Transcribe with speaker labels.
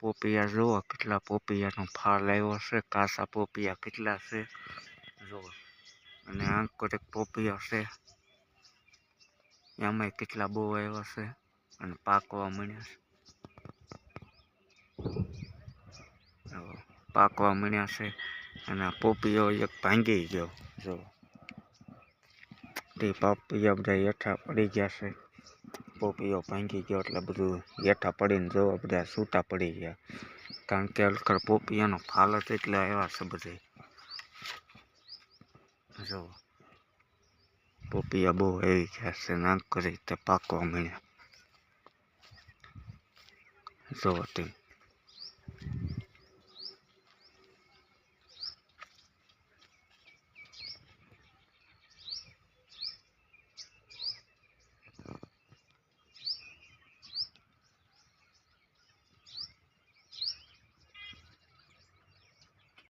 Speaker 1: પોપિયા જુઓ કેટલા પોપિયાનો ફાલ આવ્યો છે, કાસા પોપિયા કેટલા છે જુઓ, અને આંકોરેક પોપિયો છે એમાંય કેટલા બહુ આવ્યા છે અને પાકવા મળ્યા છે, પાકવા મળ્યા છે. અને આ પોપિયો એક ભાંગી ગયો જો, તે પોપિયા બધા હેઠા પડી ગયા છે. પોપિયો ભાંગી ગયો એટલે બધું હેઠા પડીને જો બધા છૂટા પડી ગયા, કારણ કે અલખર પોપિયાનો ફાલ જ એટલે આવ્યા છે બધે જો. પોપિયા બહુ આવી ગયા છે, નાક કરી તે પાકવા મળ્યા જો તેમ.